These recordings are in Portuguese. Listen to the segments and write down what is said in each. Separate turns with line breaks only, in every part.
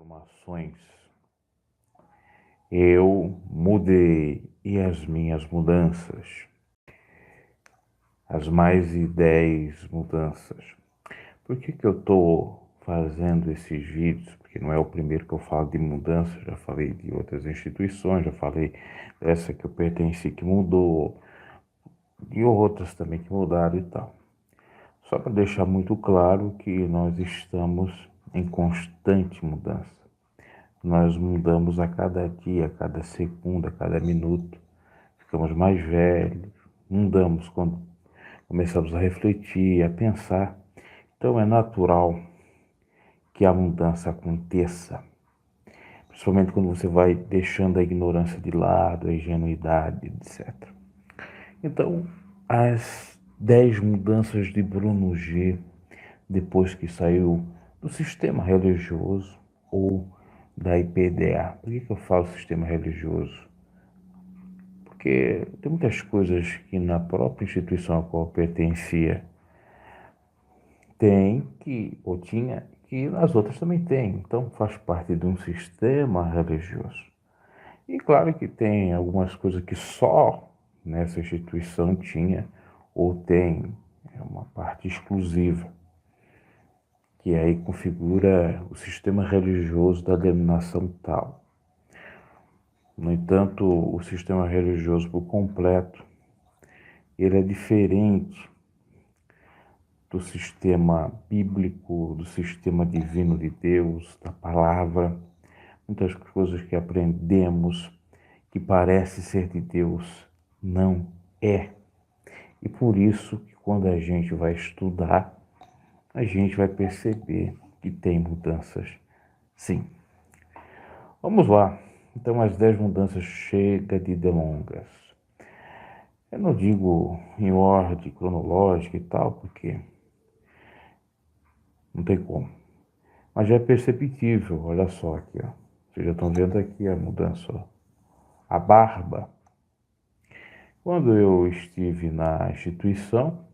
transformações, eu mudei e as minhas mudanças, as mais de 10 mudanças. Por que eu estou fazendo esses vídeos? Porque não é o primeiro que eu falo de mudança, já falei de outras instituições, já falei dessa que eu pertenci que mudou, e outras também que mudaram e tal. Só para deixar muito claro que nós estamos em constante mudança. Nós mudamos a cada dia, a cada segundo, a cada minuto. Ficamos mais velhos, mudamos quando começamos a refletir, a pensar. Então é natural que a mudança aconteça, principalmente quando você vai deixando a ignorância de lado, a ingenuidade, etc. Então, as 10 mudanças de Bruno G, depois que saiu do sistema religioso ou da IPDA. Por que eu falo sistema religioso? Porque tem muitas coisas que na própria instituição a qual eu pertencia tem que, ou tinha, que nas outras também tem. Então faz parte de um sistema religioso. E claro que tem algumas coisas que só nessa instituição tinha ou tem, é uma parte exclusiva, que aí configura o sistema religioso da denominação tal. No entanto, o sistema religioso por completo, ele é diferente do sistema bíblico, do sistema divino de Deus, da palavra. Muitas coisas que aprendemos que parece ser de Deus, não é. E por isso que quando a gente vai estudar, a gente vai perceber que tem mudanças, sim. Vamos lá. Então, as 10 mudanças, chega de delongas. Eu não digo em ordem cronológica e tal, porque não tem como. Mas já é perceptível, olha só aqui, ó. Vocês já estão vendo aqui a mudança, ó. A barba. Quando eu estive na instituição,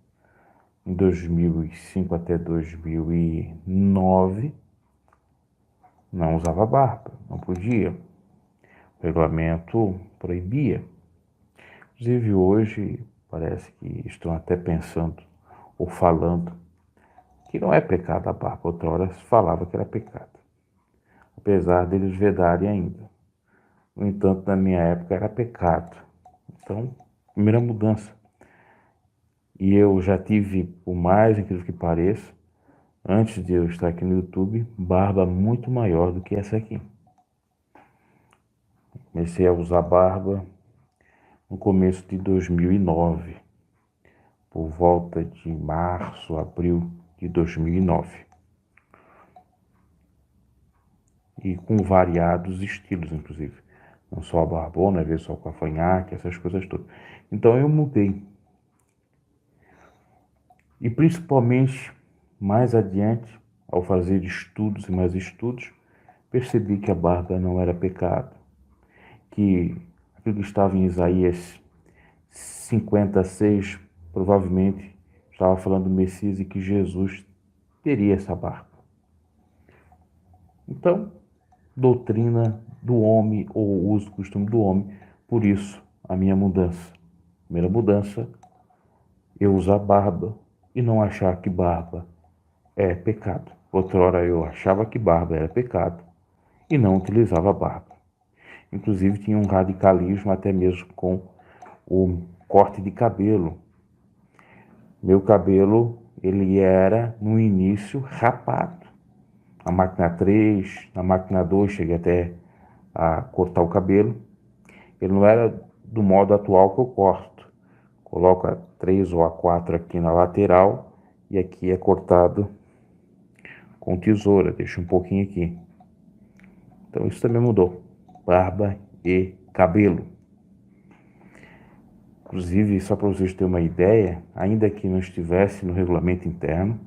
em 2005 até 2009, não usava barba, não podia. O regulamento proibia. Inclusive hoje parece que estão até pensando ou falando que não é pecado a barba. Outra hora se falava que era pecado, apesar deles vedarem ainda. No entanto, na minha época era pecado. Então, primeira mudança. E eu já tive, por mais incrível que pareça, antes de eu estar aqui no YouTube, barba muito maior do que essa aqui. Comecei a usar barba no começo de 2009, por volta de março, abril de 2009. E com variados estilos, inclusive. Não só a barbona, às vezes só com a cavanhaque, essas coisas todas. Então eu mudei. E principalmente, mais adiante, ao fazer estudos e mais estudos, percebi que a barba não era pecado. Que aquilo que estava em Isaías 56, provavelmente estava falando do Messias e que Jesus teria essa barba. Então, doutrina do homem ou uso costume do homem, por isso a minha mudança. Primeira mudança, eu usar barba e não achar que barba é pecado. Outrora eu achava que barba era pecado e não utilizava barba. Inclusive tinha um radicalismo até mesmo com o corte de cabelo. Meu cabelo, ele era no início rapado. Na máquina 3, na máquina 2 cheguei até a cortar o cabelo. Ele não era do modo atual que eu corto. Coloco a 3 ou a 4 aqui na lateral e aqui é cortado com tesoura, deixo um pouquinho aqui. Então isso também mudou. Barba e cabelo. Inclusive, só para vocês terem uma ideia, ainda que não estivesse no regulamento interno,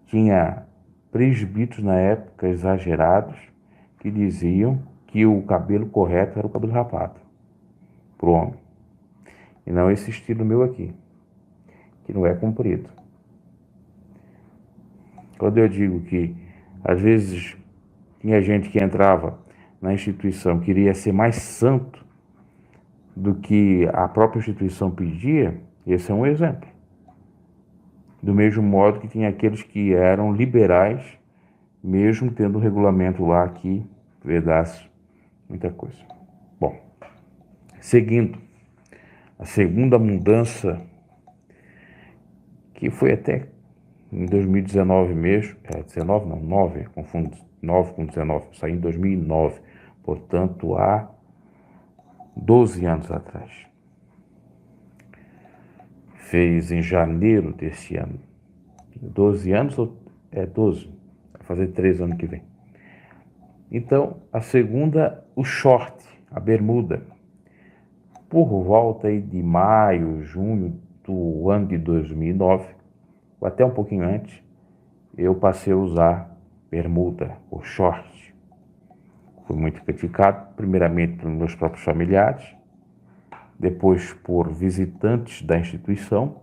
tinha presbíteros na época exagerados que diziam que o cabelo correto era o cabelo rapado para o homem. E não esse estilo meu aqui, que não é comprido. Quando eu digo que às vezes Tinha gente que entrava na instituição, queria ser mais santo do que a própria instituição pedia. Esse é um exemplo. Do mesmo modo que tinha aqueles que eram liberais, mesmo tendo um regulamento lá que vedasse muita coisa. Bom, seguindo, a segunda mudança, que foi até em 2019 mesmo, 19 não, 9, confundo 9 com 19, saí em 2009, portanto há 12 anos atrás. Fez em janeiro desse ano. 12 anos, ou é 12, vai fazer 3 anos que vem. Então, a segunda, o short, a bermuda. Por volta aí de maio, junho do ano de 2009, ou até um pouquinho antes, eu passei a usar bermuda, ou short. Fui muito criticado, primeiramente pelos meus próprios familiares, depois por visitantes da instituição,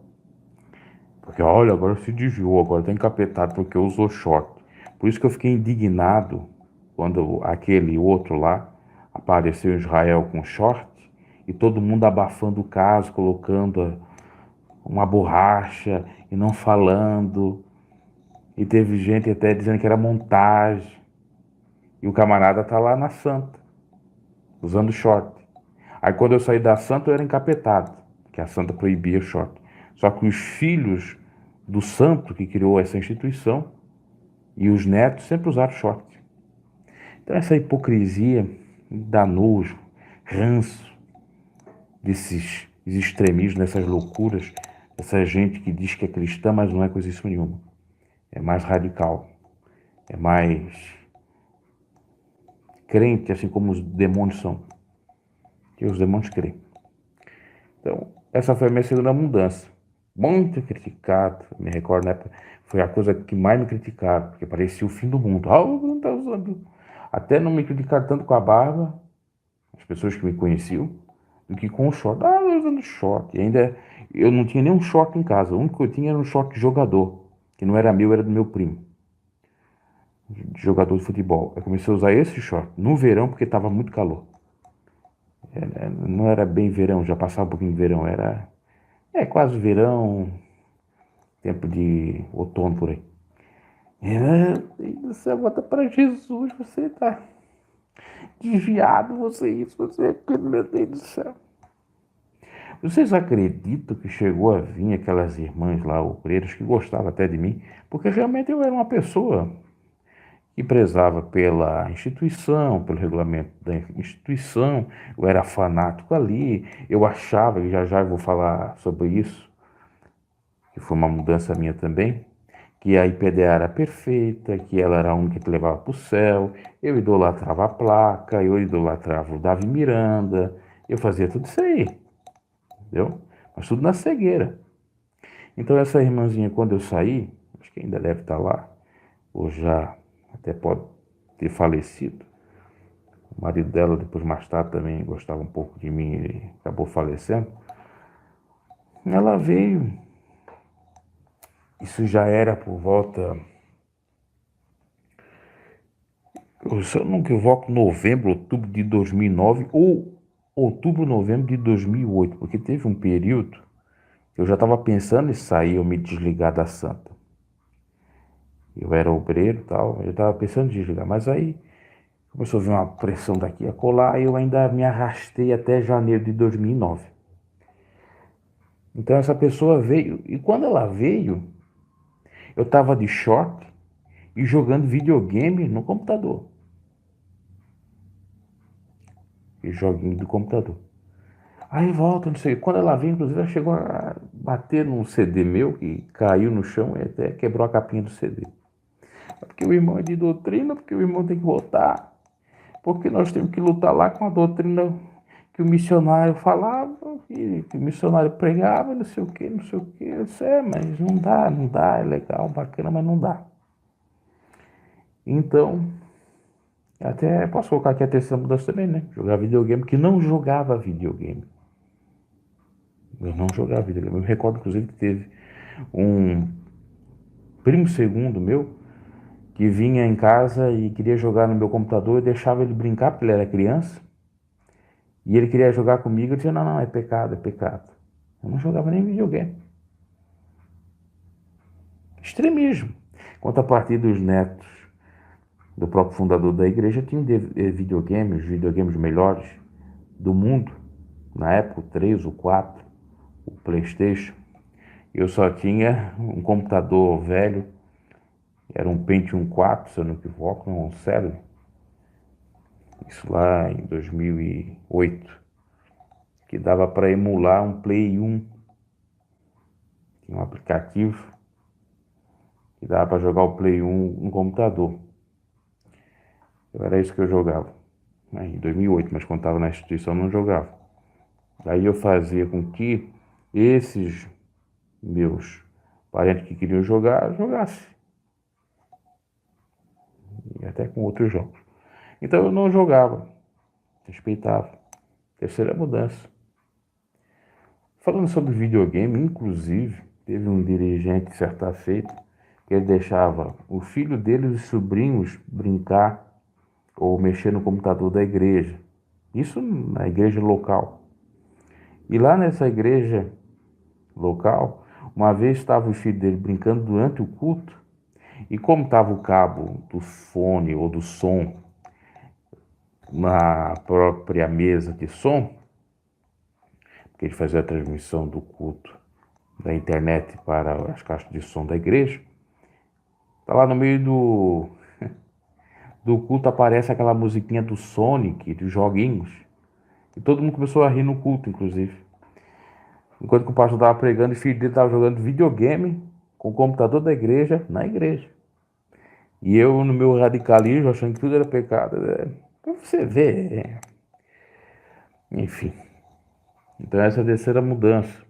porque olha, agora se desviou, agora está encapetado porque usou short. Por isso que eu fiquei indignado quando aquele outro lá apareceu em Israel com short e todo mundo abafando o caso, colocando uma borracha e não falando. E teve gente até dizendo que era montagem. E o camarada tá lá na Santa, usando short. Aí quando eu saí da Santa eu era encapetado, que a Santa proibia short. Só que os filhos do santo que criou essa instituição e os netos sempre usaram short. Então essa hipocrisia dá nojo, ranço desses extremismos, dessas loucuras, essa gente que diz que é cristã, mas não é coisa isso nenhuma. É mais radical, é mais crente, assim como os demônios são. Que os demônios creem. Então, essa foi a minha segunda mudança. Muito criticado, me recordo na época, foi a coisa que mais me criticaram, porque parecia o fim do mundo. Ah, não tá usando. Até não me criticaram tanto com a barba, as pessoas que me conheciam, do que com o short. Ah, eu usando short. E ainda eu não tinha nenhum short em casa. O único que eu tinha era um short de jogador, que não era meu, era do meu primo, de jogador de futebol. Eu comecei a usar esse short no verão porque estava muito calor. Não era bem verão, já passava um pouquinho de verão, era quase verão, tempo de outono por aí. Você volta para Jesus, você tá desviado, você isso, você aquilo, meu Deus do céu. Vocês acreditam que chegou a vir aquelas irmãs lá, obreiras, que gostavam até de mim? Porque realmente eu era uma pessoa que prezava pela instituição, pelo regulamento da instituição, eu era fanático ali, eu achava, e já já eu vou falar sobre isso, que foi uma mudança minha também, que a IPDA era perfeita, que ela era a única que levava para o céu, eu idolatrava a placa, eu idolatrava o Davi Miranda, eu fazia tudo isso aí, entendeu? Mas tudo na cegueira. Então essa irmãzinha, quando eu saí, acho que ainda deve estar lá, ou já até pode ter falecido. O marido dela, depois mais tarde, também gostava um pouco de mim e acabou falecendo. Ela veio, isso já era por volta, se eu não me equivoco, novembro, outubro de 2009 ou outubro, novembro de 2008, porque teve um período que eu já estava pensando em sair ou me desligar da Santa. Eu era obreiro e tal, eu estava pensando em desligar, mas aí começou a vir uma pressão daqui a colar e eu ainda me arrastei até janeiro de 2009. Então essa pessoa veio, e quando ela veio, eu estava de short e jogando videogame no computador. E joguinho do computador. Aí volta, não sei. Quando ela veio, inclusive, ela chegou a bater num CD meu que caiu no chão e até quebrou a capinha do CD. Porque o irmão é de doutrina, porque o irmão tem que votar, porque nós temos que lutar lá com a doutrina que o missionário falava, que o missionário pregava, não sei o que, não sei o que. Eu disse, mas não dá, é legal, bacana, mas não dá. Então, até posso colocar aqui a terceira mudança também, né? Jogar videogame, que não jogava videogame. Eu não jogava videogame. Eu me recordo, inclusive, que teve um primo segundo meu, que vinha em casa e queria jogar no meu computador, eu deixava ele brincar, porque ele era criança, e ele queria jogar comigo, eu dizia, não, não, é pecado, é pecado. Eu não jogava nem videogame. Extremismo. Quanto a partir dos netos do próprio fundador da igreja, tinha videogames, os videogames melhores do mundo. Na época, o 3, o 4, o PlayStation. Eu só tinha um computador velho, era um Pentium 4, se eu não me equivoco, um Celeron. Isso lá em 2008, que dava para emular um Play 1. Tinha um aplicativo que dava para jogar o Play 1 no computador. Era isso que eu jogava, né, em 2008, mas quando estava na instituição não jogava. Aí eu fazia com que esses meus parentes que queriam jogar, jogassem. E até com outros jogos. Então eu não jogava, respeitava. Terceira mudança. Falando sobre videogame, inclusive, teve um dirigente certa feita que ele deixava o filho dele e os sobrinhos brincar ou mexer no computador da igreja. Isso na igreja local. E lá nessa igreja local, uma vez estava o filho dele brincando durante o culto, e como estava o cabo do fone ou do som na própria mesa de som, porque ele fazia a transmissão do culto da internet para as caixas de som da igreja, tá lá no meio do culto aparece aquela musiquinha do Sonic, dos joguinhos, e todo mundo começou a rir no culto, inclusive. Enquanto que o pastor estava pregando, o filho dele estava jogando videogame com o computador da igreja na igreja. E eu, no meu radicalismo, achando que tudo era pecado. Pra você ver. Enfim. Então essa é a terceira mudança.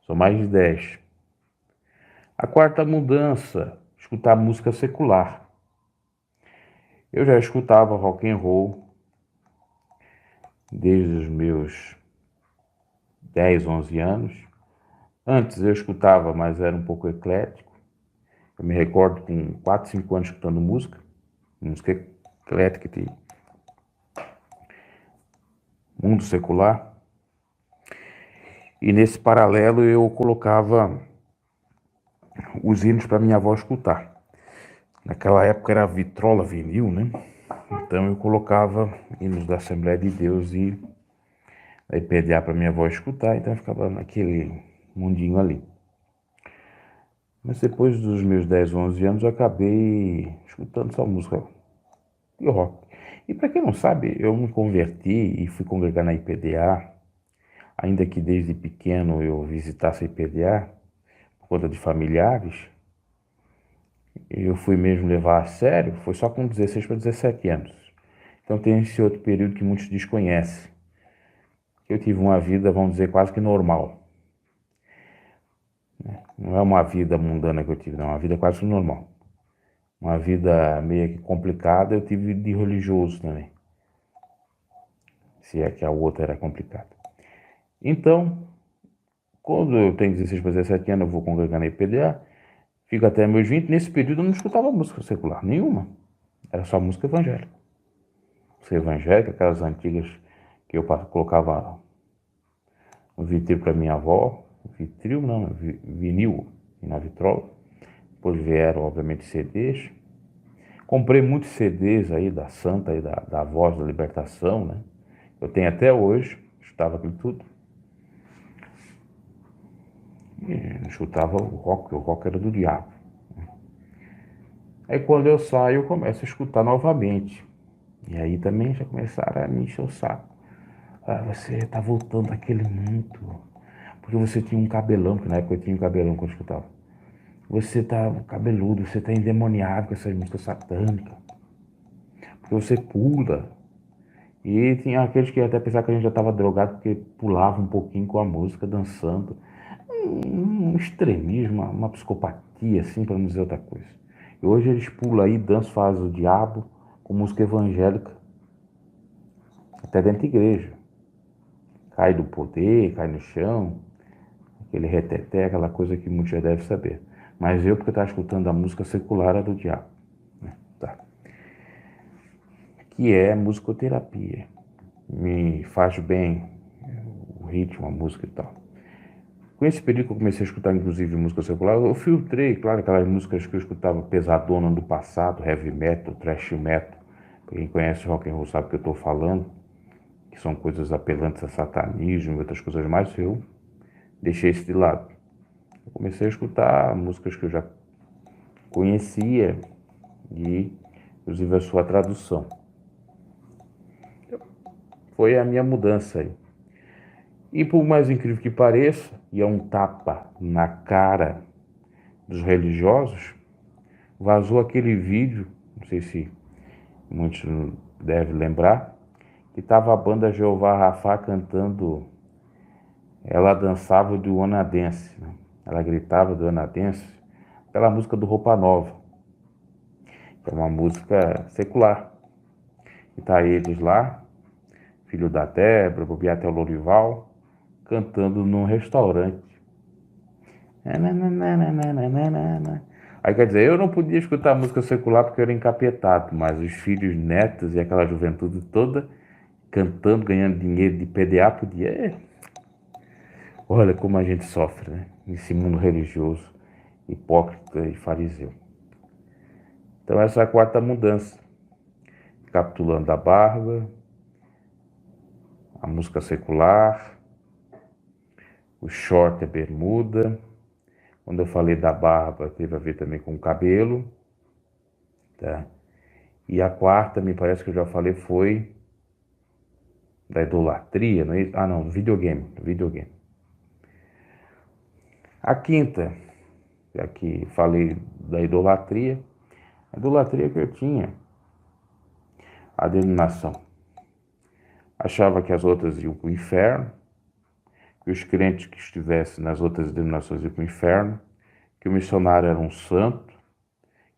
São mais de 10. A quarta mudança, escutar música secular. Eu já escutava rock and roll desde os meus 10, 11 anos. Antes eu escutava, mas era um pouco eclético. Eu me recordo com 4, 5 anos escutando música eclética de mundo secular. E nesse paralelo eu colocava os hinos para minha avó escutar. Naquela época era vitrola vinil, né? Então eu colocava hinos da Assembleia de Deus e da IPDA para minha avó escutar, então eu ficava naquele mundinho ali. Mas depois dos meus 10, 11 anos eu acabei escutando só música de rock. E para quem não sabe, eu me converti e fui congregar na IPDA, ainda que desde pequeno eu visitasse a IPDA, por conta de familiares. Eu fui mesmo levar a sério, foi só com 16 para 17 anos. Então tem esse outro período que muitos desconhecem. Eu tive uma vida, vamos dizer, quase que normal. Não é uma vida mundana que eu tive, não, é uma vida quase que normal. Uma vida meio que complicada, eu tive de religioso também. Se é que a outra era complicada. Então, quando eu tenho 16 para 17 anos, eu vou congregar na IPDA, fico até meus 20, nesse período eu não escutava música secular, nenhuma. Era só música evangélica. Música evangélica, aquelas antigas que eu colocava no vitril para minha avó, vitril não, vinil e na vitrola. Depois vieram, obviamente, CDs. Comprei muitos CDs aí da Santa e da Voz da Libertação, né? Eu tenho até hoje, escutava aquilo tudo. E escutava o rock era do diabo. Aí quando eu saio, eu começo a escutar novamente. E aí também já começaram a me encher o saco. Ah, você tá voltando àquele mundo. Porque você tinha um cabelão, que na época eu tinha um cabelão quando eu escutava. Você tá cabeludo, você tá endemoniado com essas músicas satânicas. Porque você pula. E tinha aqueles que até pensavam que a gente já estava drogado porque pulava um pouquinho com a música, dançando. Um extremismo, uma psicopatia, assim, para não dizer outra coisa. E hoje eles pulam aí, dançam, fazem o diabo com música evangélica. Até dentro da igreja. Cai do poder, cai no chão. Aquele reteté, aquela coisa que muitos já devem saber. Mas eu, porque estava escutando a música secular, era do diabo. que é musicoterapia. Me faz bem o ritmo, a música e tal. Com esse período que eu comecei a escutar, inclusive, música secular, eu filtrei, claro, aquelas músicas que eu escutava pesadona do passado, heavy metal, thrash metal. Quem conhece rock and roll sabe o que eu estou falando, que são coisas apelantes a satanismo e outras coisas mais, eu deixei isso de lado. Eu comecei a escutar músicas que eu já conhecia e, inclusive, a sua tradução. Foi a minha mudança aí. E por mais incrível que pareça, e é um tapa na cara dos religiosos, vazou aquele vídeo, não sei se muitos devem lembrar, que estava a banda Jeová Rafá cantando Ela Dançava do Onadense, né? Ela gritava do Onadense pela música do Roupa Nova, que é uma música secular. E tá eles lá, filho da Débora, Bobiatel Lorival, cantando num restaurante. Aí quer dizer, eu não podia escutar música secular porque eu era encapetado, mas os filhos, netos e aquela juventude toda cantando, ganhando dinheiro de PDA podia. Olha como a gente sofre, né? Nesse mundo religioso, hipócrita e fariseu. Então essa é a quarta mudança. Capitulando a barba, a música secular, o short, a bermuda. Quando eu falei da barba, teve a ver também com o cabelo, tá? E a quarta, me parece que eu já falei, foi da idolatria, não é isso? Ah, não, videogame. A quinta, já que falei da idolatria, a idolatria que eu tinha, a denominação. Achava que as outras iam para o inferno, que os crentes que estivessem nas outras denominações iam para o inferno, que o missionário era um santo,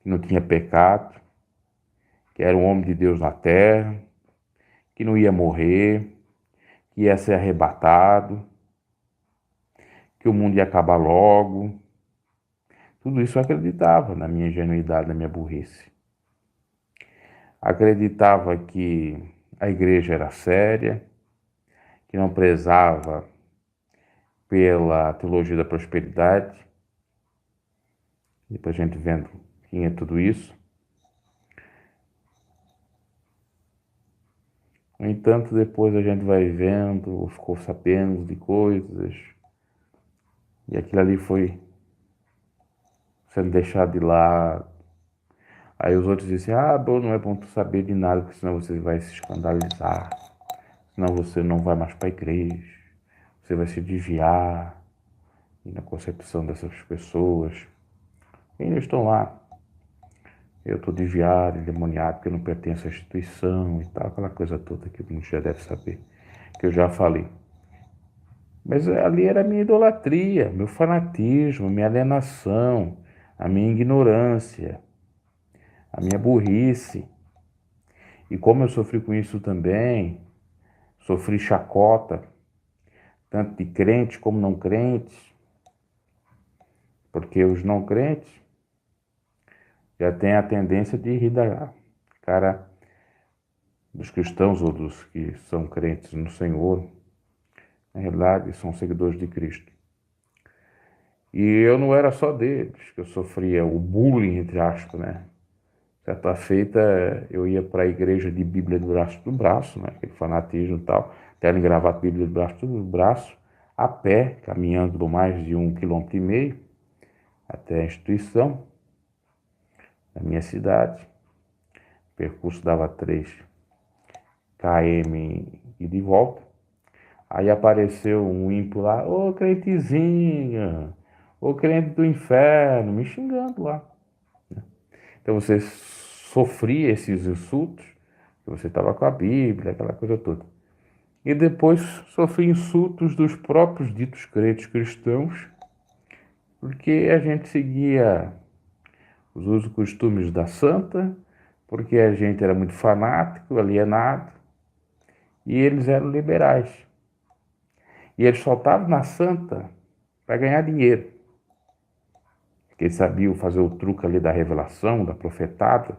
que não tinha pecado, que era um homem de Deus na terra, que não ia morrer, que ia ser arrebatado, que o mundo ia acabar logo. Tudo isso eu acreditava na minha ingenuidade, na minha burrice. Acreditava que a igreja era séria, que não prezava pela teologia da prosperidade. Depois a gente vendo quem é tudo isso. No entanto, depois a gente vai vendo, ficou sabendo de coisas, e aquilo ali foi sendo deixado de lado. Aí os outros dizem, bom, não é bom tu saber de nada, porque senão você vai se escandalizar, senão você não vai mais para a igreja, você vai se desviar. E na concepção dessas pessoas, ainda estão lá. Eu estou desviado, endemoniado, porque eu não pertenço à instituição e tal, aquela coisa toda que muitos já devem saber, que eu já falei. Mas ali era a minha idolatria, meu fanatismo, minha alienação, a minha ignorância, a minha burrice. E como eu sofri com isso também, sofri chacota, tanto de crentes como não crentes, porque os não crentes já têm a tendência de rir da cara dos cristãos ou dos que são crentes no Senhor. Na realidade, são seguidores de Cristo. E eu não era só deles, que eu sofria o bullying, entre aspas, né? Certa feita, eu ia para a igreja de Bíblia debaixo do braço, né? Aquele fanatismo e tal, tendo gravado Bíblia debaixo do braço, a pé, caminhando por mais de 1,5 km até a instituição da minha cidade. O percurso dava 3 km e de volta. Aí apareceu um ímpio lá, ô crentezinha, ô crente do inferno, me xingando lá. Então você sofria esses insultos, que você estava com a Bíblia, aquela coisa toda. E depois sofri insultos dos próprios ditos crentes cristãos, porque a gente seguia os usos e costumes da santa, porque a gente era muito fanático, alienado, e eles eram liberais. E eles só estavam na santa para ganhar dinheiro. Porque eles sabiam fazer o truque ali da revelação, da profetada,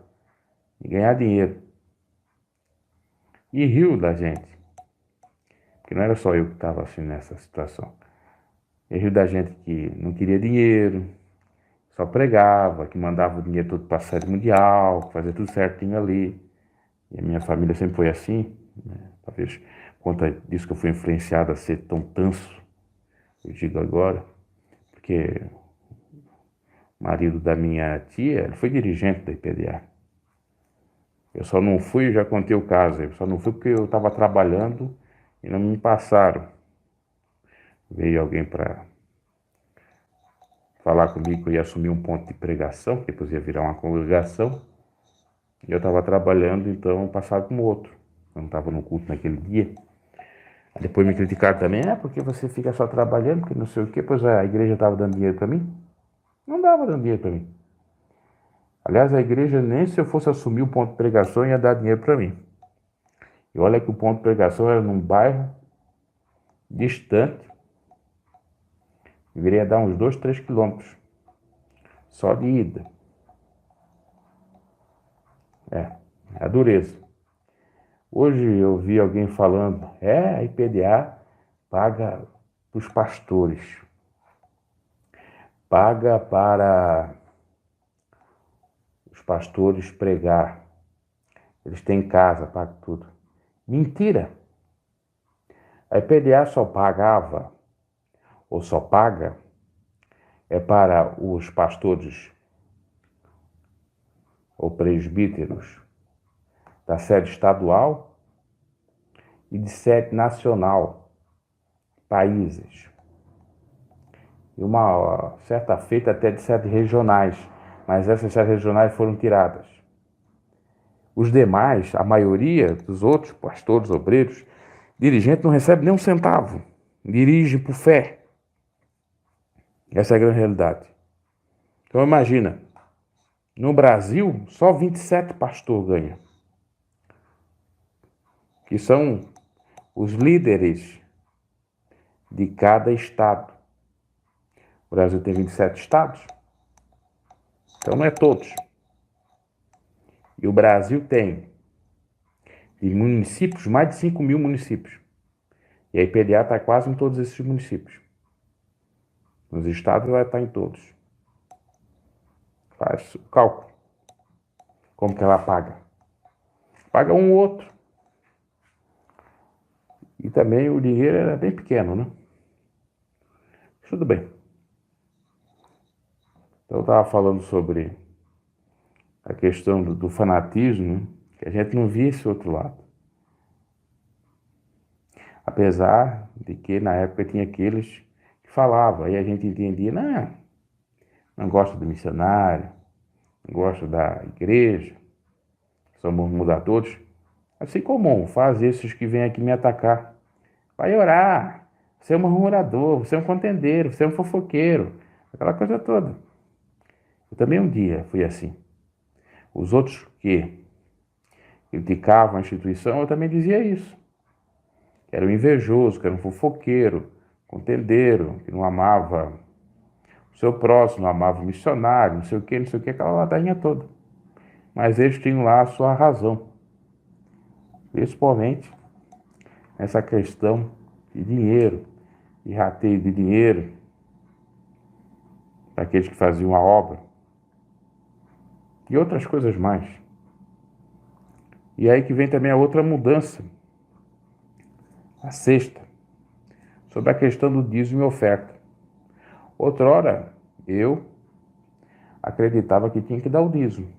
e ganhar dinheiro. e riu da gente. Porque não era só eu que estava assim nessa situação. Ele riu da gente que não queria dinheiro, só pregava, que mandava o dinheiro todo para a sede mundial, que fazia tudo certinho ali. E a minha família sempre foi assim, né? Talvez por conta disso que eu fui influenciado a ser tão tanso, eu digo agora, porque o marido da minha tia, ele foi dirigente da IPDA. Eu só não fui, já contei o caso, eu só não fui porque eu estava trabalhando e não me passaram. Veio alguém para falar comigo que eu ia assumir um ponto de pregação, que depois ia virar uma congregação. E eu estava trabalhando, então passaram como outro. Eu não estava no culto naquele dia. Aí depois me criticaram também, porque você fica só trabalhando, que não sei o quê, pois a igreja estava dando dinheiro para mim. Não dava dando dinheiro para mim. Aliás, a igreja, nem se eu fosse assumir o ponto de pregação, ia dar dinheiro para mim. E olha que o ponto de pregação era num bairro distante, deveria dar uns 2, 3 quilômetros, só de ida. É a dureza. Hoje eu vi alguém falando, a IPDA paga para os pastores, paga para os pastores pregar, eles têm casa, paga tudo. Mentira! A IPDA só pagava, ou só paga, para os pastores ou presbíteros da sede estadual e de sede nacional, países. E uma certa feita até de sedes regionais, mas essas sedes regionais foram tiradas. Os demais, a maioria dos outros pastores, obreiros, dirigentes, não recebe nem um centavo. Dirige por fé. Essa é a grande realidade. Então imagina, no Brasil, só 27 pastores ganham. Que são os líderes de cada estado. O Brasil tem 27 estados, então não é todos. E o Brasil tem de municípios, mais de 5 mil municípios. E a IPDA está quase em todos esses municípios. Nos estados ela está em todos. Faz o cálculo. Como que ela paga? Paga um ou outro. E também o dinheiro era bem pequeno, né? Tudo bem. Então eu estava falando sobre a questão do fanatismo, né? Que a gente não via esse outro lado. Apesar de que na época tinha aqueles que falavam, aí a gente entendia, não gosta do missionário, não gosta da igreja, somos mudadores. Assim como faz esses que vêm aqui me atacar. Vai orar, você é um murmurador, você é um contendeiro, você é um fofoqueiro, aquela coisa toda. Eu também um dia fui assim. Os outros que criticavam a instituição, eu também dizia isso. Que era um invejoso, que era um fofoqueiro, contendeiro, que não amava o seu próximo, não amava o missionário, não sei o que, aquela ladainha toda. Mas eles tinham lá a sua razão. Principalmente nessa questão de dinheiro, de rateio de dinheiro, para aqueles que faziam a obra. E outras coisas mais. E aí que vem também a outra mudança, a sexta, sobre a questão do dízimo e oferta. Outrora, eu acreditava que tinha que dar o dízimo,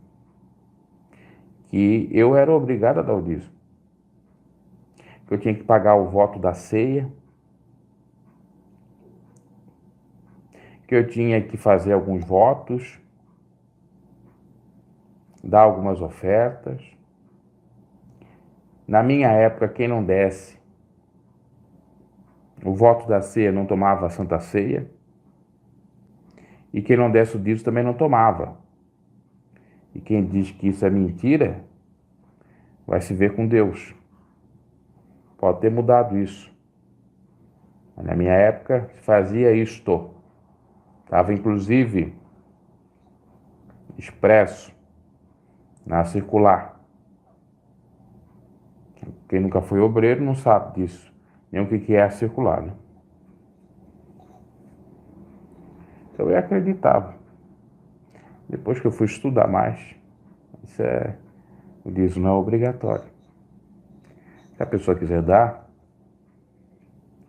que eu era obrigado a dar o dízimo, que eu tinha que pagar o voto da ceia, que eu tinha que fazer alguns votos, dar algumas ofertas. Na minha época, quem não desse o voto da ceia não tomava a Santa Ceia, e quem não desse o dízimo também não tomava. E quem diz que isso é mentira, vai se ver com Deus. Pode ter mudado isso. Mas na minha época, se fazia isto. Estava inclusive expresso na circular. Quem nunca foi obreiro não sabe disso, nem o que é a circular, né? Então eu acreditava. Depois que eu fui estudar mais, o dízimo não é obrigatório. Se a pessoa quiser dar,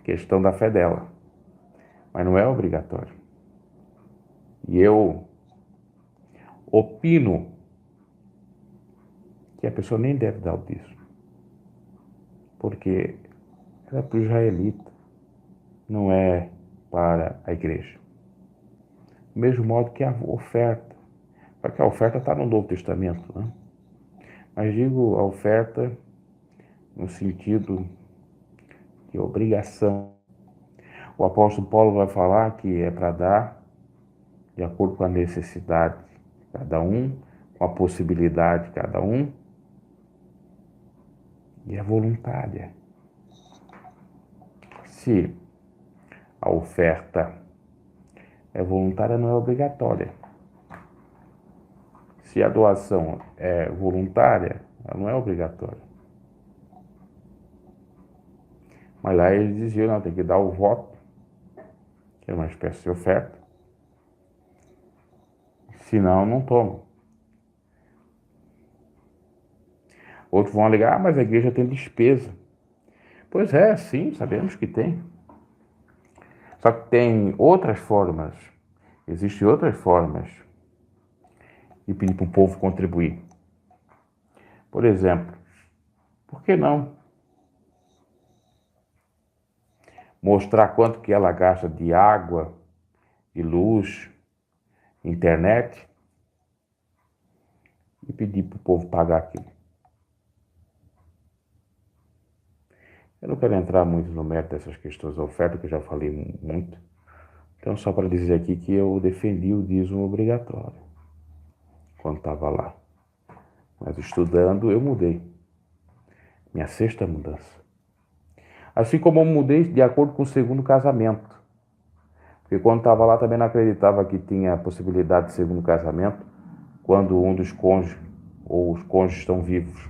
questão da fé dela, mas não é obrigatório. E eu opino que a pessoa nem deve dar o dízimo, porque é para o israelita, não é para a igreja. Do mesmo modo que a oferta, só que a oferta está no Novo Testamento, né? Mas digo a oferta no sentido de obrigação. O apóstolo Paulo vai falar que é para dar de acordo com a necessidade de cada um, com a possibilidade de cada um, e é voluntária. Se a oferta é voluntária, não é obrigatória. Se a doação é voluntária, ela não é obrigatória. Mas lá eles diziam, não, tem que dar o voto, que é uma espécie de oferta, senão não tomam. Outros vão alegar, mas a igreja tem despesa. Pois é, sim, sabemos que tem. Só que tem outras formas, existem outras formas de pedir para o povo contribuir. Por exemplo, por que não mostrar quanto que ela gasta de água, de luz, internet e pedir para o povo pagar aquilo? Eu não quero entrar muito no mérito dessas questões da oferta, que eu já falei muito. Então, só para dizer aqui que eu defendi o dízimo obrigatório quando estava lá. Mas estudando, eu mudei. Minha sexta mudança. Assim como eu mudei de acordo com o segundo casamento. Porque quando estava lá também não acreditava que tinha possibilidade de segundo casamento quando um dos cônjuges ou os cônjuges estão vivos.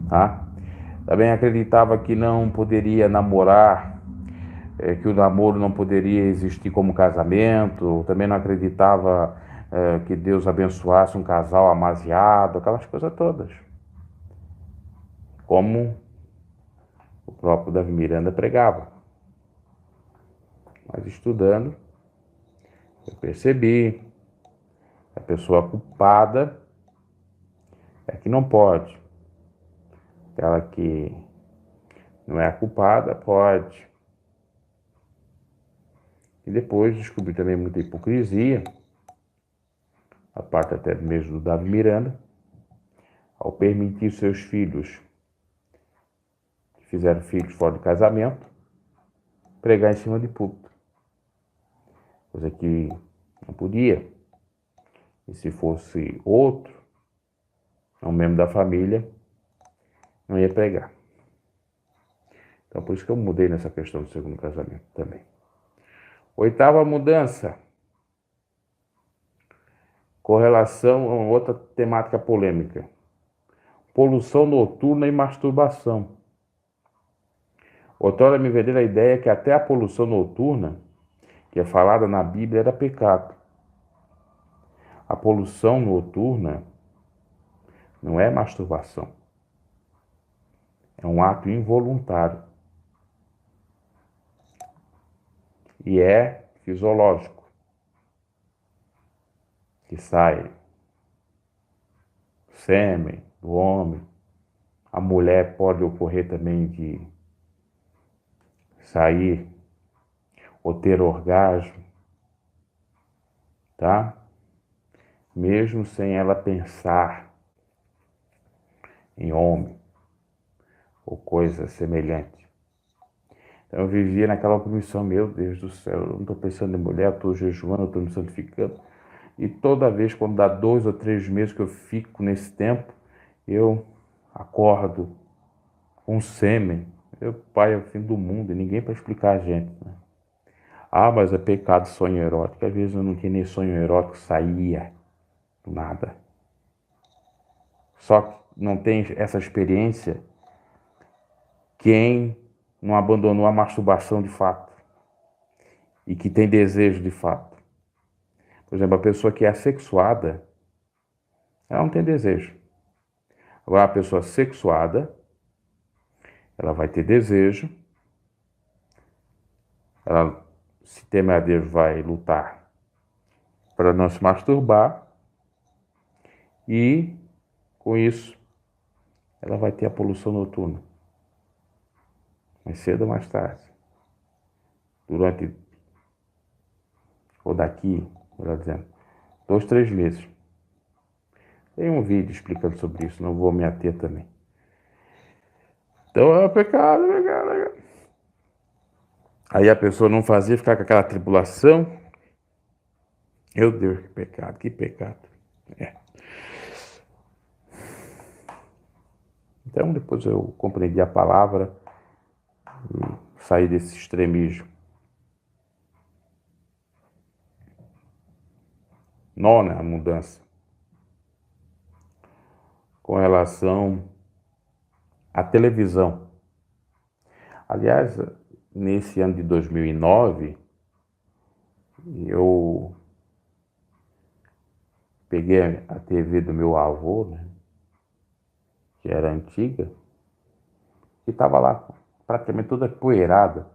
Tá? Também acreditava que não poderia namorar, que o namoro não poderia existir como casamento. Também não acreditava que Deus abençoasse um casal amasiado, aquelas coisas todas. Como o próprio Davi Miranda pregava. Mas estudando, eu percebi que a pessoa culpada é que não pode. Aquela que não é a culpada pode. E depois descobri também muita hipocrisia, a parte até mesmo do Davi Miranda, ao permitir seus filhos, que fizeram filhos fora de casamento, pregar em cima de púlpito. Coisa que não podia. E se fosse outro, um membro da família, não ia pregar. Então por isso que eu mudei nessa questão do segundo casamento também. Oitava mudança, com relação a outra temática polêmica. Poluição noturna e masturbação. Outrora me venderam a ideia que até a poluição noturna, que é falada na Bíblia, era pecado. A poluição noturna não é masturbação. É um ato involuntário. E é fisiológico. Que sai sêmen do homem. A mulher pode ocorrer também de sair ou ter orgasmo, tá? Mesmo sem ela pensar em homem ou coisa semelhante. Então eu vivia naquela opressão, meu Deus do céu, eu não estou pensando em mulher, eu estou jejuando, eu estou me santificando. E toda vez, quando dá 2 ou 3 meses que eu fico nesse tempo, eu acordo com sêmen. Meu pai, é o fim do mundo, e ninguém para explicar a gente, né? Ah, mas é pecado sonho erótico. Às vezes eu não tinha nem sonho erótico, saía do nada. Só que não tem essa experiência quem não abandonou a masturbação de fato e que tem desejo de fato. Por exemplo, a pessoa que é assexuada, ela não tem desejo. Agora, a pessoa sexuada, ela vai ter desejo, ela, se temer a Deus, vai lutar para não se masturbar e, com isso, ela vai ter a poluição noturna. Mais cedo ou mais tarde. Durante, ou daqui, melhor dizendo, 2, 3 meses. Tem um vídeo explicando sobre isso, não vou me ater também. Então é pecado, pecado. Aí a pessoa não fazia, ficar com aquela tribulação. Meu Deus, que pecado, que pecado. É. Então depois eu compreendi a palavra e saí desse extremismo. Nona, a mudança. Com relação à televisão. Aliás, nesse ano de 2009, eu peguei a TV do meu avô, né, que era antiga, que estava lá praticamente toda poeirada.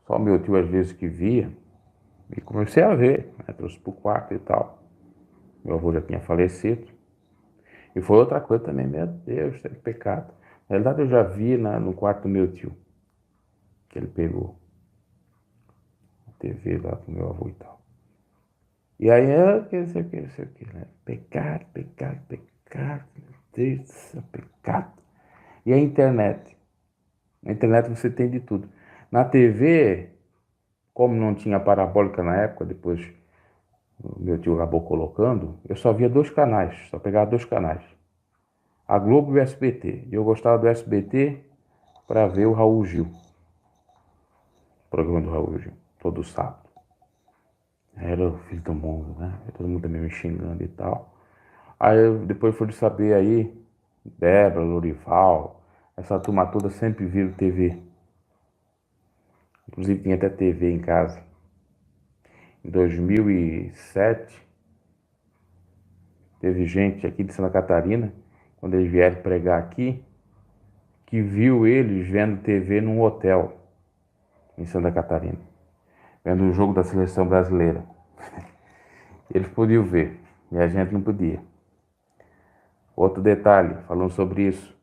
Só meu tio às vezes que via. E comecei a ver, né, trouxe para o quarto e tal. Meu avô já tinha falecido. E foi outra coisa também, meu Deus, que pecado. Na realidade eu já vi no quarto do meu tio, que ele pegou a TV lá do meu avô e tal. E aí não sei o que, né? Pecado, pecado, pecado, meu Deus do céu, pecado. E a internet? Na internet você tem de tudo. Na TV, como não tinha parabólica na época, depois o meu tio acabou colocando, eu só via 2 canais, só pegava 2 canais. A Globo e o SBT. E eu gostava do SBT para ver o Raul Gil. O programa do Raul Gil, todo sábado. Era o filho do mundo, né? Todo mundo também me xingando e tal. Aí depois fui saber aí, Débora, Lorival, essa turma toda sempre viram TV. Inclusive tinha até TV em casa. Em 2007, teve gente aqui de Santa Catarina, quando eles vieram pregar aqui, que viu eles vendo TV num hotel em Santa Catarina, vendo o jogo da seleção brasileira. Eles podiam ver, e a gente não podia. Outro detalhe, falando sobre isso,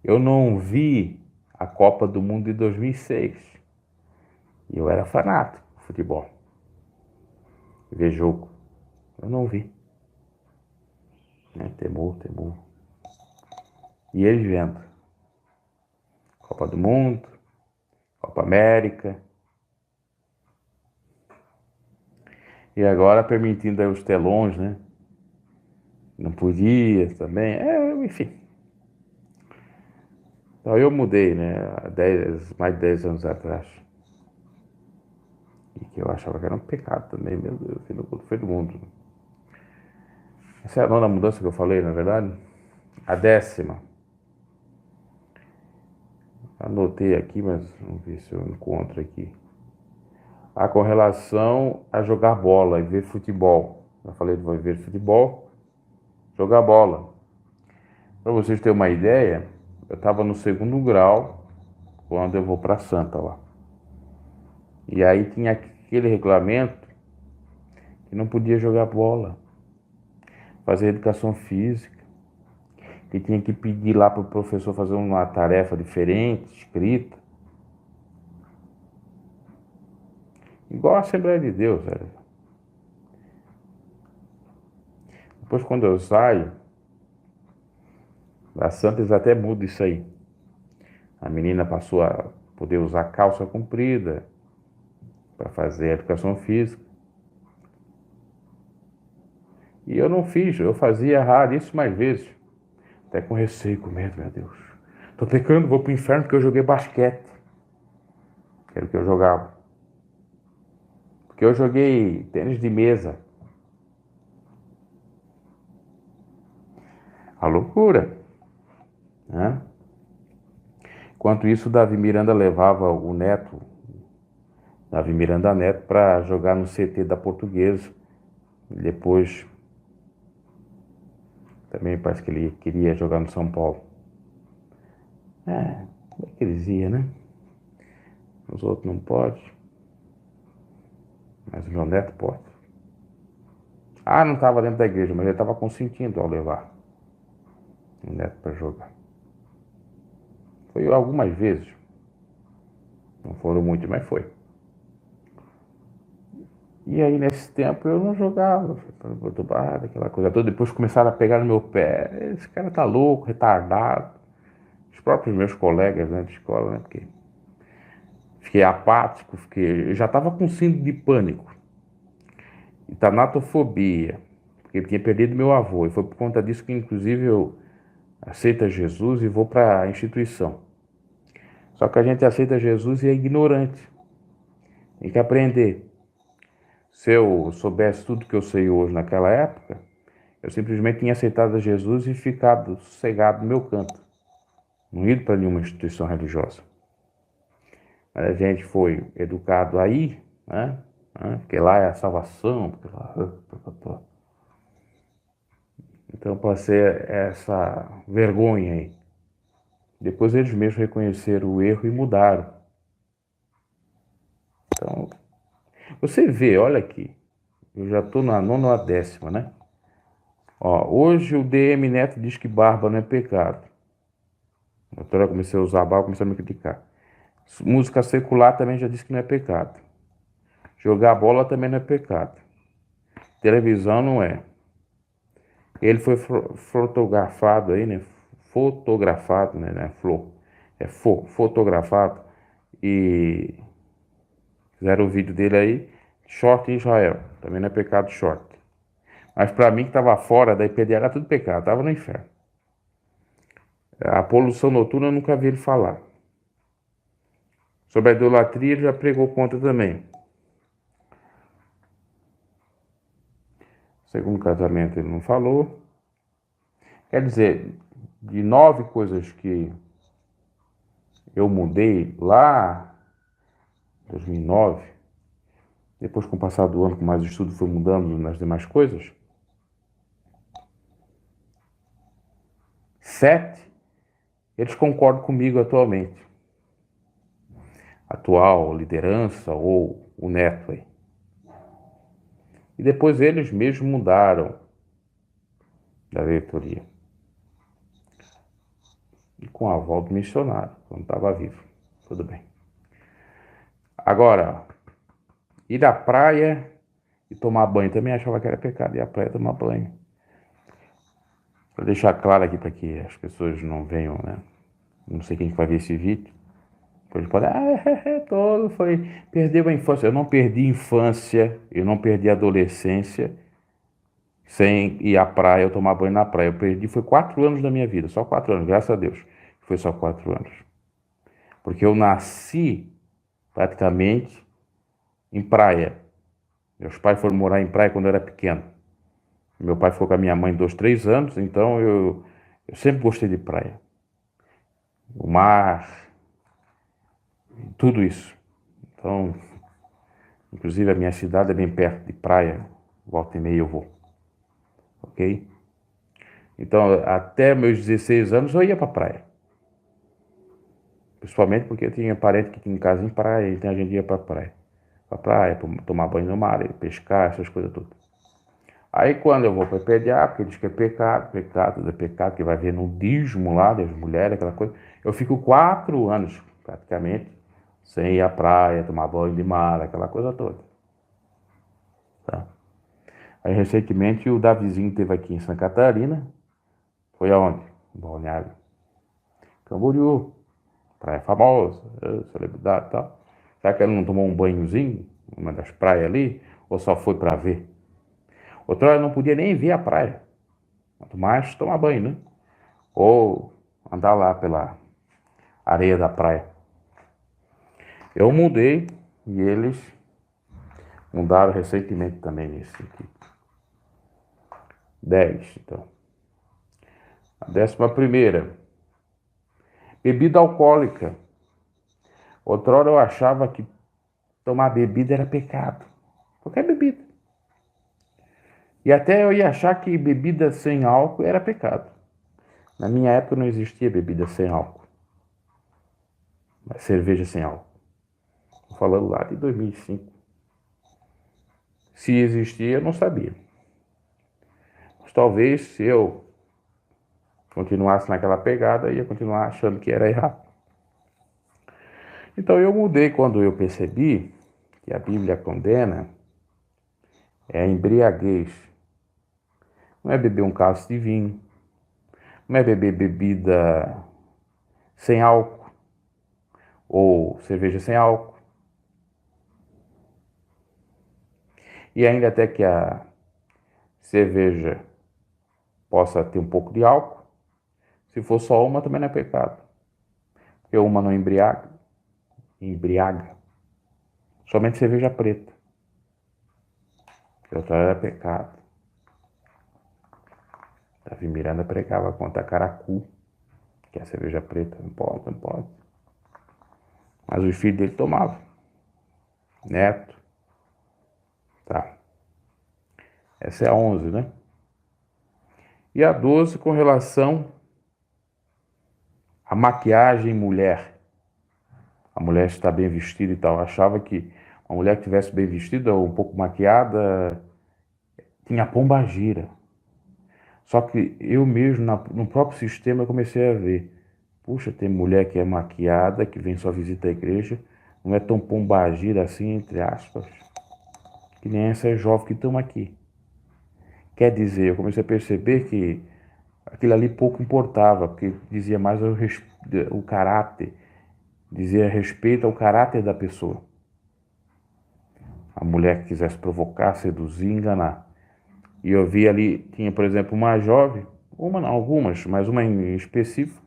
eu não vi a Copa do Mundo de 2006. E eu era fanático de futebol. Ver jogo. Eu não vi. Né? Temor, temor. E eles vendo. Copa do Mundo, Copa América. E agora permitindo aí os telões, né? Não podia também. Enfim. Então eu mudei, né? Há mais de 10 anos atrás. E que eu achava que era um pecado também, meu Deus, foi do mundo. Essa é a nona mudança que eu falei, na verdade. A 10ª. Anotei aqui, mas vamos ver se eu encontro aqui. Com relação a jogar bola e ver futebol. Já falei de ver futebol, jogar bola. Para vocês terem uma ideia, eu estava no 2º grau quando eu vou para Santa lá. E aí tinha aquele regulamento que não podia jogar bola, fazer educação física, que tinha que pedir lá para o professor fazer uma tarefa diferente, escrita. Igual a Assembleia de Deus, velho. Depois quando eu saio da Santa, eles até mudam isso aí. A menina passou a poder usar calça comprida para fazer a educação física. E eu não fiz, eu fazia raríssimas vezes. Até com receio, com medo, meu Deus. Tô pecando, vou pro inferno porque eu joguei basquete. Que era o que eu jogava. Porque eu joguei tênis de mesa. A loucura. Né? Enquanto isso, o Davi Miranda levava o neto, Davi Miranda Neto, para jogar no CT da Portuguesa. Depois, também parece que ele queria jogar no São Paulo. Como é que eles iam, né? Os outros não podem, mas o meu neto pode. Não estava dentro da igreja, mas ele estava consentindo ao levar o neto para jogar. Foi algumas vezes. Não foram muitas, mas foi. E aí, nesse tempo, eu não jogava. Aquela coisa toda. Depois começaram a pegar no meu pé. Esse cara tá louco, retardado. Os próprios meus colegas, né, de escola, né? Porque fiquei apático, eu já estava com síndrome de pânico. E tanatofobia. Porque ele tinha perdido meu avô. E foi por conta disso que, inclusive, eu aceito Jesus e vou para a instituição. Só que a gente aceita Jesus e é ignorante. Tem que aprender. Se eu soubesse tudo que eu sei hoje naquela época, eu simplesmente tinha aceitado Jesus e ficado sossegado no meu canto. Não ido para nenhuma instituição religiosa. Mas a gente foi educado aí, né? Porque lá é a salvação. Porque lá... Então passei essa vergonha aí. Depois eles mesmos reconheceram o erro e mudaram. Então, você vê, olha aqui. Eu já estou na nona ou a décima, né? Hoje o DM Neto diz que barba não é pecado. A doutora comecei a usar barba, comecei a me criticar. Música secular também já disse que não é pecado. Jogar bola também não é pecado. Televisão não é. Ele foi fotografado aí, né? Fotografado, né? Fotografado. E fizeram o vídeo dele aí. Short em Israel. Também não é pecado short. Mas para mim que estava fora da IPDA era tudo pecado. Estava no inferno. A poluição noturna eu nunca vi ele falar. Sobre a idolatria ele já pregou contra também. Segundo casamento ele não falou. Quer dizer, de 9 coisas que eu mudei lá em 2009, depois com o passar do ano, com mais estudo, fui mudando nas demais coisas. 7, eles concordam comigo atualmente. Atual liderança ou o neto aí. E depois eles mesmos mudaram da diretoria. E com a aval do missionário, quando estava vivo. Tudo bem. Agora, ir à praia e tomar banho também achava que era pecado. Ir à praia e tomar banho. Para deixar claro aqui, para que as pessoas não venham, né? Não sei quem vai ver esse vídeo. Depois pode, todo foi, perdeu a infância. Eu não perdi infância, eu não perdi adolescência sem ir à praia, eu tomar banho na praia. Eu perdi, foi 4 anos da minha vida, só 4 anos, graças a Deus. Foi só 4 anos. Porque eu nasci praticamente em praia. Meus pais foram morar em praia quando eu era pequeno. Meu pai ficou com a minha mãe 2, 3 anos, então eu sempre gostei de praia. O mar, tudo isso. Então, inclusive a minha cidade é bem perto de praia, volta e meia eu vou. Ok? Então, até meus 16 anos eu ia pra praia. Principalmente porque eu tinha parente que tinha em casa em praia, então a gente ia pra praia. Pra praia, tomar banho no mar, pescar, essas coisas todas. Aí quando eu vou para PDA, porque diz que é pecado, é pecado, que vai ver nudismo lá das mulheres, aquela coisa. Eu fico 4 anos, praticamente, sem ir à praia, tomar banho de mar, aquela coisa toda. Tá? Aí recentemente o Davizinho esteve aqui em Santa Catarina. Foi aonde? Balneário Camboriú, praia famosa, celebridade e tal. Será que ele não tomou um banhozinho, numa das praias ali? Ou só foi para ver? Outra hora não podia nem ver a praia. Quanto mais tomar banho, né? Ou andar lá pela areia da praia. Eu mudei e eles mudaram recentemente também nesse aqui. 10, então. A 11ª. Bebida alcoólica. Outrora eu achava que tomar bebida era pecado. Qualquer bebida. E até eu ia achar que bebida sem álcool era pecado. Na minha época não existia bebida sem álcool. Mas cerveja sem álcool. Estou falando lá de 2005. Se existia, eu não sabia. Mas talvez se eu continuasse naquela pegada, ia continuar achando que era errado. Então eu mudei quando eu percebi que a Bíblia condena a embriaguez. Não é beber um cálice de vinho, não é beber bebida sem álcool ou cerveja sem álcool. E ainda até que a cerveja possa ter um pouco de álcool, se for só uma também não é pecado. Porque uma não embriaga. Somente cerveja preta. Que outra era pecado. Davi Miranda pregava contra a caracu, que é a cerveja preta, não pode, não pode. Mas os filhos dele tomavam. Neto. Tá. Essa é a 11, né? E a 12 com relação à maquiagem mulher. A mulher está bem vestida e tal. Achava que uma mulher que estivesse bem vestida ou um pouco maquiada tinha pombagira. Só que eu mesmo, no próprio sistema, eu comecei a ver. Puxa, tem mulher que é maquiada, que vem só visita à igreja, não é tão pombagira assim, entre aspas, que nem essas jovens que estão aqui. Quer dizer, eu comecei a perceber que aquilo ali pouco importava, porque dizia mais o caráter, dizia respeito ao caráter da pessoa. A mulher que quisesse provocar, seduzir, enganar. E eu vi ali, tinha, por exemplo, uma jovem, uma não, algumas, mas uma em específico,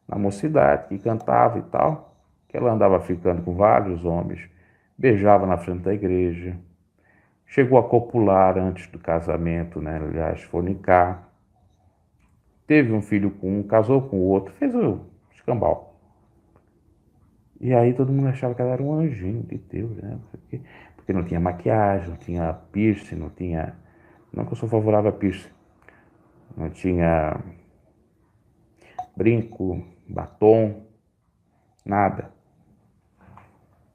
na mocidade, que cantava e tal, que ela andava ficando com vários homens, beijava na frente da igreja, chegou a copular antes do casamento, né? Aliás, fornicar, teve um filho com um, casou com o outro, fez o escambau. E aí todo mundo achava que ela era um anjinho de Deus, né? Porque não tinha maquiagem, não tinha piercing, não tinha... Não que eu sou favorável a piercing. Não tinha brinco, batom, nada.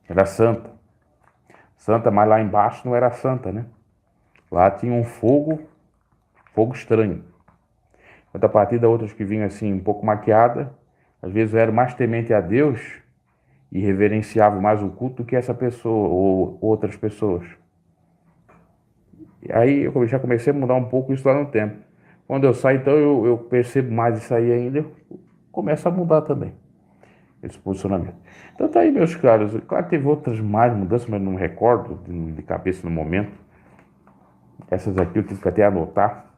Era santa. Santa, mas lá embaixo não era santa, né? Lá tinha um fogo estranho. Outra partida, outras que vinham assim, um pouco maquiada, às vezes eram mais temente a Deus e reverenciavam mais o culto do que essa pessoa ou outras pessoas. E aí eu já comecei a mudar um pouco isso lá no tempo. Quando eu saio, então eu percebo mais isso aí ainda, eu começo a mudar também esse posicionamento. Então tá aí, meus caros. Claro que teve outras mais mudanças, mas não me recordo de cabeça no momento. Essas aqui eu tive que até anotar.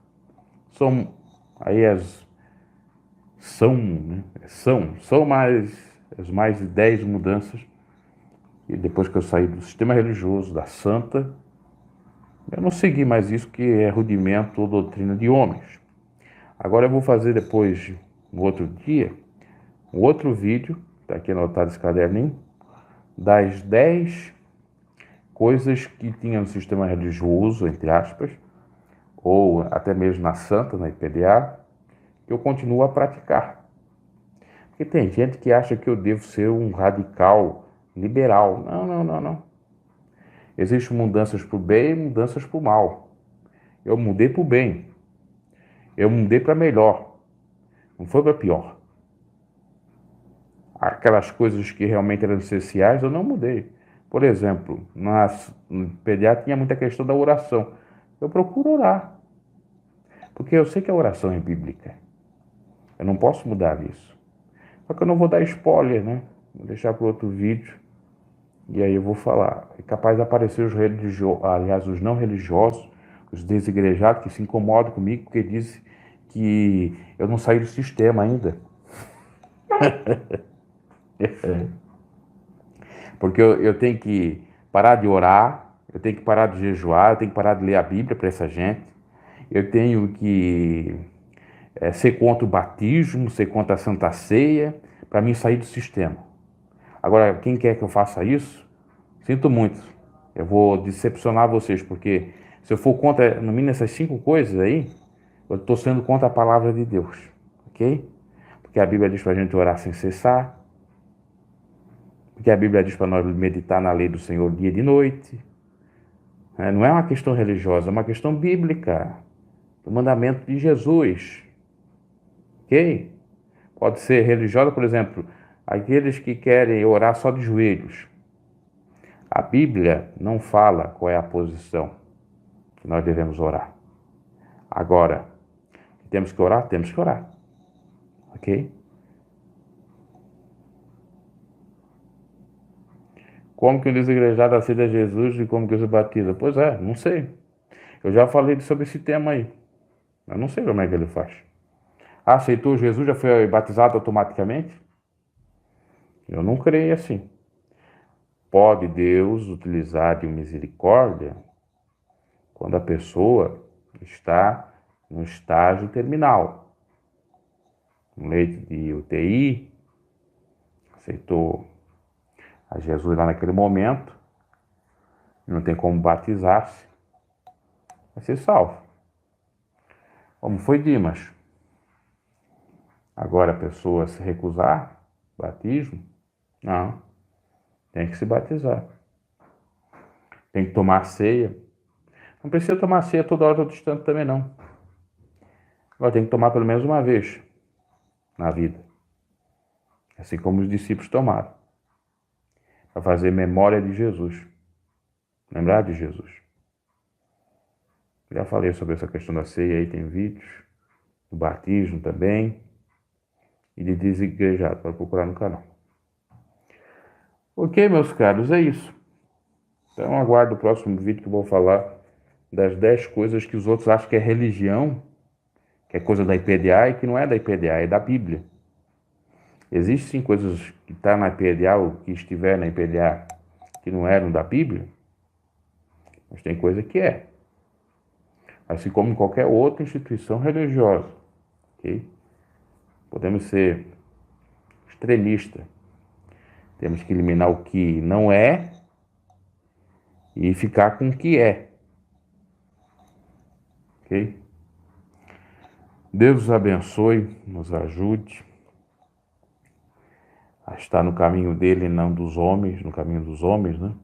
São aí são mais as mais de 10 mudanças. E depois que eu saí do sistema religioso, da santa, eu não segui mais isso, que é rudimento ou doutrina de homens. Agora eu vou fazer depois, no outro dia, um outro vídeo, está aqui anotado esse caderninho, das 10 coisas que tinha no sistema religioso, entre aspas, ou até mesmo na santa, na IPDA, que eu continuo a praticar. Porque tem gente que acha que eu devo ser um radical liberal. Não, não, não, não. Existem mudanças para o bem e mudanças para o mal. Eu mudei para o bem. Eu mudei para melhor. Não foi para pior. Aquelas coisas que realmente eram essenciais, eu não mudei. Por exemplo, no PDA tinha muita questão da oração. Eu procuro orar. Porque eu sei que a oração é bíblica. Eu não posso mudar isso. Só que eu não vou dar spoiler, né? Vou deixar para outro vídeo. E aí eu vou falar. É capaz de aparecer os religiosos, aliás, os não religiosos, os desigrejados, que se incomodam comigo porque dizem que eu não saí do sistema ainda. Porque eu tenho que parar de orar, eu tenho que parar de jejuar, eu tenho que parar de ler a Bíblia para essa gente. Eu tenho que ser contra o batismo, ser contra a Santa Ceia, para mim sair do sistema. Agora, quem quer que eu faça isso, sinto muito. Eu vou decepcionar vocês, porque se eu for contra, no mínimo, essas 5 coisas aí, eu estou sendo contra a palavra de Deus, ok? Porque a Bíblia diz para a gente orar sem cessar, porque a Bíblia diz para nós meditar na lei do Senhor dia e de noite. Não é uma questão religiosa, é uma questão bíblica, do mandamento de Jesus, ok? Pode ser religiosa, por exemplo, aqueles que querem orar só de joelhos. A Bíblia não fala qual é a posição que nós devemos orar. Agora, temos que orar? Temos que orar. Ok? Como que um desigrejado aceita Jesus e como que se batiza? Pois é, não sei. Eu já falei sobre esse tema aí. Eu não sei como é que ele faz. Aceitou Jesus, já foi batizado automaticamente? Eu não creio assim. Pode Deus utilizar de misericórdia quando a pessoa está no estágio terminal, no leito de UTI, aceitou a Jesus lá naquele momento, não tem como batizar-se, vai ser salvo. Como foi Dimas. Agora a pessoa se recusar batismo, não, tem que se batizar. Tem que tomar ceia. Não precisa tomar ceia toda hora, todo instante também não. Agora tem que tomar pelo menos uma vez na vida. Assim como os discípulos tomaram. Para fazer memória de Jesus. Lembrar de Jesus. Já falei sobre essa questão da ceia aí, tem vídeos. Do batismo também. E de desigrejado, para procurar no canal. Ok, meus caros, é isso. Então aguardo o próximo vídeo que eu vou falar das 10 coisas que os outros acham que é religião, que é coisa da IPDA e que não é da IPDA, é da Bíblia. Existem coisas que estão na IPDA ou que estiver na IPDA que não eram da Bíblia, mas tem coisa que é. Assim como em qualquer outra instituição religiosa. Okay? Podemos ser extremistas. Temos que eliminar o que não é e ficar com o que é. Ok? Deus os abençoe, nos ajude a estar no caminho dele e não dos homens, no caminho dos homens, né?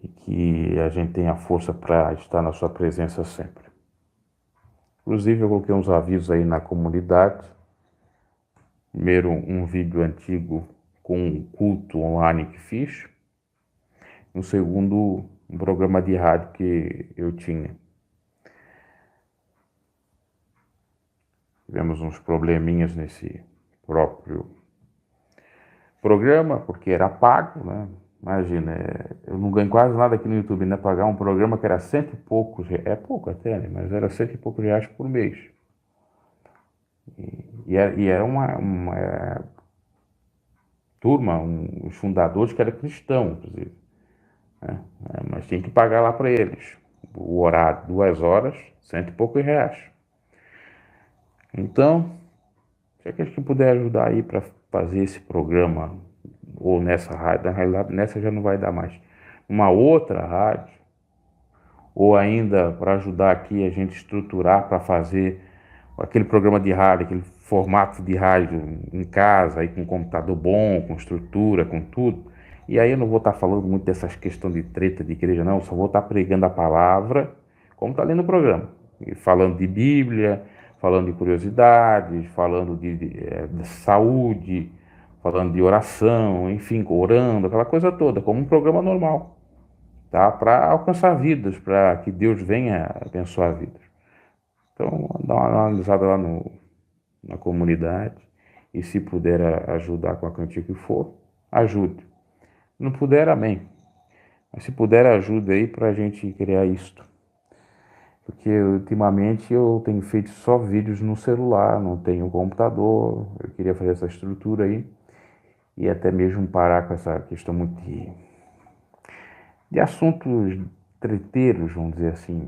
E que a gente tenha força para estar na sua presença sempre. Inclusive, eu coloquei uns avisos aí na comunidade. Primeiro, um vídeo antigo com um culto online que fiz. No segundo, um programa de rádio que eu tinha. Tivemos uns probleminhas nesse próprio programa, porque era pago, né? Imagina, eu não ganho quase nada aqui no YouTube, né? Pagar um programa que era 100 e poucos, é pouco até, né? Mas era 100 e poucos reais por mês. E era uma turma, os fundadores que eram cristãos, inclusive. Né? Mas tinha que pagar lá para eles. O horário, 2 horas, 100 e poucos reais. Então, se aqueles que puder ajudar aí para fazer esse programa, ou nessa rádio, na realidade nessa já não vai dar mais, uma outra rádio, ou ainda para ajudar aqui a gente estruturar para fazer aquele programa de rádio, aquele formato de rádio em casa, aí com computador bom, com estrutura, com tudo. E aí eu não vou estar falando muito dessas questões de treta de igreja, não, só vou estar pregando a palavra, como está ali no programa, e falando de Bíblia, falando de curiosidades, falando de saúde, falando de oração, enfim, orando, aquela coisa toda, como um programa normal, tá? Para alcançar vidas, para que Deus venha abençoar vidas. Então, dá uma analisada lá na comunidade e se puder ajudar com a quantia que for, ajude. Não puder, amém. Mas se puder, ajude aí para a gente criar isto. Porque ultimamente eu tenho feito só vídeos no celular, não tenho computador. Eu queria fazer essa estrutura aí e até mesmo parar com essa questão muito de assuntos treteiros, vamos dizer assim.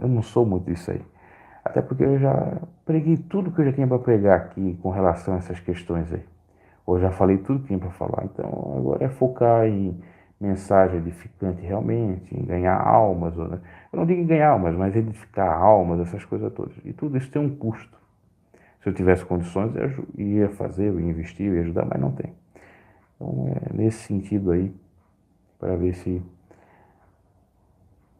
Eu não sou muito disso aí. Até porque eu já preguei tudo que eu já tinha para pregar aqui com relação a essas questões aí. Ou já falei tudo que tinha para falar. Então agora é focar em mensagem edificante realmente, em ganhar almas. Ou, né? Eu não digo em ganhar almas, mas edificar almas, essas coisas todas. E tudo isso tem um custo. Se eu tivesse condições, eu ia fazer, eu ia investir, eu ia ajudar, mas não tem. Então é nesse sentido aí, para ver se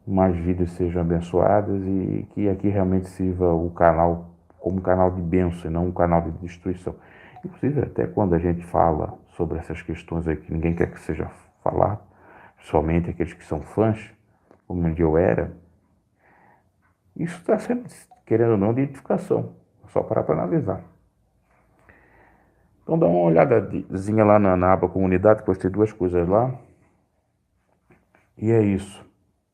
mais vidas sejam abençoadas e que aqui realmente sirva o canal como um canal de bênção e não um canal de destruição. Inclusive, até quando a gente fala sobre essas questões aí que ninguém quer que seja falado, somente aqueles que são fãs, como onde eu era, isso está sendo, querendo ou não, de edificação. Só parar para analisar. Então dá uma olhadazinha lá na aba comunidade, depois tem duas coisas lá. E é isso.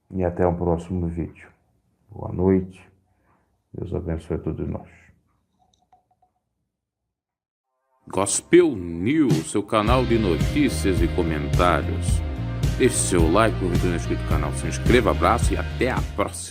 E até o próximo vídeo. Boa noite. Deus abençoe a todos nós.
Gospel News, seu canal de notícias e comentários. Deixe seu like, por não inscrito no canal, se inscreva, abraço e até a próxima.